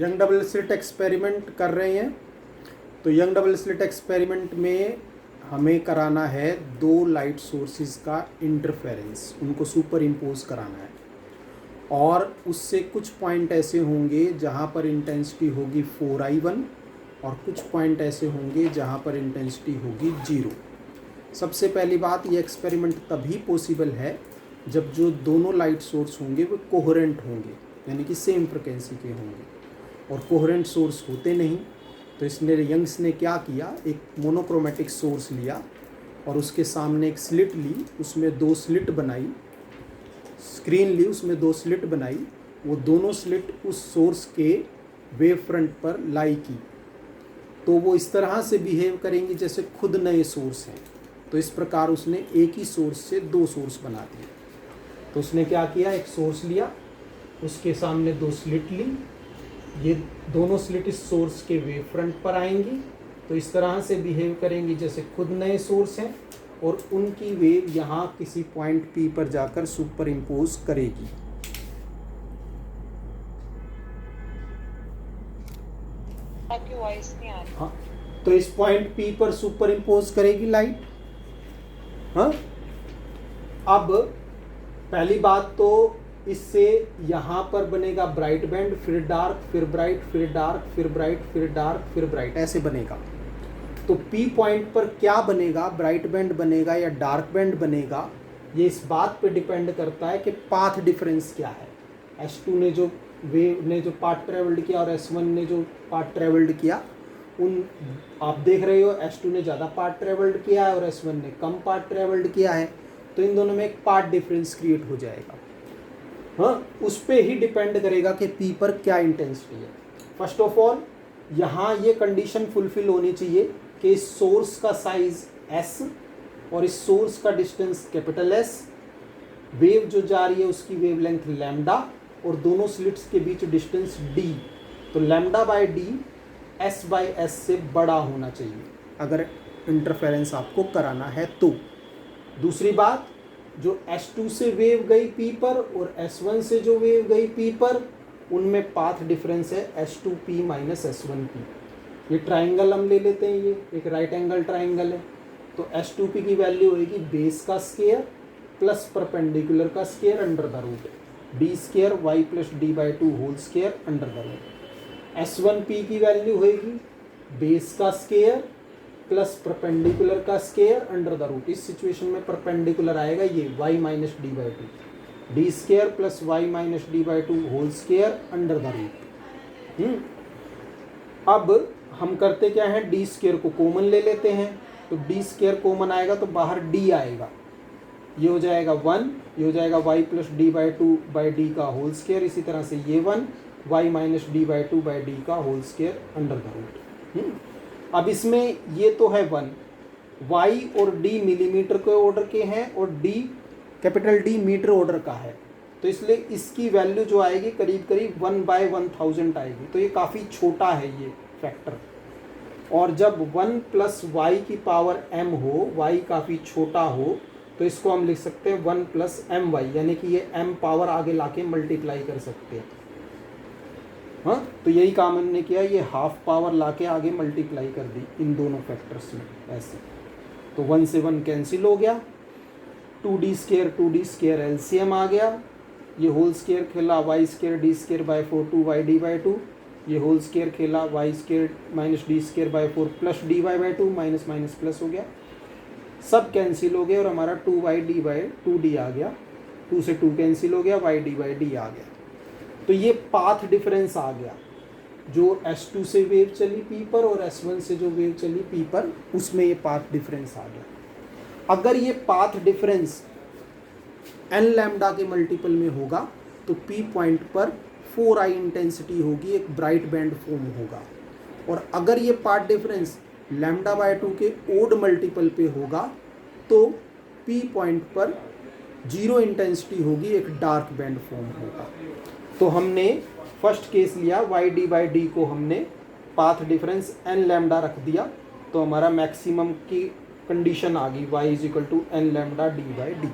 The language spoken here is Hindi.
यंग डबल स्लिट एक्सपेरिमेंट कर रहे हैं। तो यंग डबल स्लिट एक्सपेरिमेंट में हमें कराना है दो लाइट सोर्सेज का इंटरफेरेंस, उनको सुपर इम्पोज कराना है और उससे कुछ पॉइंट ऐसे होंगे जहाँ पर इंटेंसिटी होगी 4I1 और कुछ पॉइंट ऐसे होंगे जहाँ पर इंटेंसिटी होगी 0। सबसे पहली बात, ये एक्सपेरिमेंट तभी पॉसिबल है जब जो दोनों लाइट सोर्स होंगे वो कोहेरेंट होंगे, यानी कि सेम फ्रिक्वेंसी के होंगे, और कोहेरेंट सोर्स होते नहीं। तो इसने यंग्स ने क्या किया, एक मोनोक्रोमेटिक सोर्स लिया और उसके सामने एक स्लिट ली, उसमें दो स्लिट बनाई, स्क्रीन ली, उसमें दो स्लिट बनाई, वो दोनों स्लिट उस सोर्स के वेव फ्रंट पर लाई की, तो वो इस तरह से बिहेव करेंगी जैसे खुद नए सोर्स हैं। तो इस प्रकार उसने एक ही सोर्स से दो सोर्स बना दिए। तो उसने क्या किया, एक सोर्स लिया, उसके सामने दो स्लिट ली, ये दोनों स्लिट इस सोर्स के वेव फ्रंट पर आएंगी, तो इस तरह से बिहेव करेंगी जैसे खुद नए सोर्स हैं, और उनकी वेव यहाँ किसी पॉइंट P पर जाकर सुपर इम्पोज करेगी। आपकी वॉइस नहीं आ रही। हाँ, तो इस पॉइंट P पर सुपर इम्पोज करेगी लाइट। हाँ, अब पहली बात तो इससे यहाँ पर बनेगा ब्राइट बैंड, फिर डार्क, फिर ब्राइट, फिर डार्क, फिर ब्राइट, फिर डार्क, फिर ब्राइट, ऐसे बनेगा। तो P पॉइंट पर क्या बनेगा, ब्राइट बैंड बनेगा या डार्क बैंड बनेगा, ये इस बात पे डिपेंड करता है कि पाथ डिफरेंस क्या है। S2 ने जो वेव ने जो पाथ ट्रेवल्ड किया और S1 ने जो पाथ ट्रेवल्ड किया, उन आप देख रहे हो S2 ने ज़्यादा पाथ ट्रेवल्ड किया है और S1 ने कम पाथ ट्रेवल्ड किया है, तो इन दोनों में एक पाथ डिफरेंस क्रिएट हो जाएगा। हाँ, उस पर ही डिपेंड करेगा कि P पर क्या इंटेंसिटी है। फर्स्ट ऑफ ऑल यहाँ ये कंडीशन फुलफिल होनी चाहिए कि इस सोर्स का साइज S और इस सोर्स का डिस्टेंस कैपिटल S, वेव जो जा रही है उसकी वेवलेंथ लैम्डा, और दोनों स्लिट्स के बीच डिस्टेंस D। तो lambda by D S by S से बड़ा होना चाहिए अगर इंटरफेरेंस आपको कराना है तो। दूसरी बात, जो S2 से वेव गई P पर और S1 से जो वेव गई P पर, उनमें पाथ डिफरेंस है S2P माइनस S1P। ये ट्राइंगल हम ले लेते हैं, ये एक राइट एंगल ट्राइंगल है। तो S2P की वैल्यू होगी बेस का स्केयर प्लस परपेंडिकुलर का square under the root d square y plus d/2 whole square under the root. S1P की वैल्यू होगी बेस का स्केयर प्लस परपेंडिकुलर का स्केयर अंडर द रूट। इस सिचुएशन में परपेंडिकुलर आएगा ये y minus d/2, d square plus y minus d/2 whole square under the root. अब हम करते क्या है, d स्केयर को कॉमन ले लेते हैं, तो d स्केयर कॉमन आएगा तो बाहर d आएगा, ये हो जाएगा 1, ये हो जाएगा y प्लस d/2/d का होल स्केयर, इसी तरह से ये 1 y माइनस d/2/d का whole square under the root. अब इसमें ये तो है 1, y और d मिलीमीटर के ऑर्डर के हैं और d capital D metre order का है, तो इसलिए इसकी वैल्यू जो आएगी करीब करीब 1/1000 आएगी। तो ये काफ़ी छोटा है ये फैक्टर, और जब 1 प्लस y की पावर m हो, y काफ़ी छोटा हो, तो इसको हम लिख सकते हैं 1 प्लस my, यानी कि ये m पावर आगे लाके मल्टीप्लाई कर सकते हैं। हाँ, तो यही काम हमने किया, ये हाफ पावर लाके आगे मल्टीप्लाई कर दी इन दोनों फैक्टर्स में ऐसे। तो 1 से 1 कैंसिल हो गया, 2d स्केयर एलसीएम आ गया, ये होल स्केयर खेला y square d square by 4 2y/d/2, ये होल स्केयर खेला y square minus d square by 4 plus dy/2, minus minus plus हो गया, सब कैंसिल हो गए और हमारा 2y/2d आ गया, 2 से 2 कैंसिल हो गया, y/d आ गया। तो ये पाथ डिफरेंस आ गया, जो S2 से वेव चली P पर और S1 से जो वेव चली P पर, उसमें ये पाथ डिफरेंस आ गया। अगर ये पाथ डिफरेंस n लैम्डा के मल्टीपल में होगा तो P पॉइंट पर 4I इंटेंसिटी होगी, एक ब्राइट बैंड फॉर्म होगा। और अगर ये पाथ डिफरेंस λ/2 के ओड मल्टीपल पे होगा तो P पॉइंट पर 0 इंटेंसिटी होगी, एक डार्क बैंड फॉर्म होगा। तो हमने फर्स्ट केस लिया, y/d को हमने पाथ डिफरेंस n लैम्डा रख दिया, तो हमारा मैक्सिमम की कंडीशन आ गई y = n λ d/d।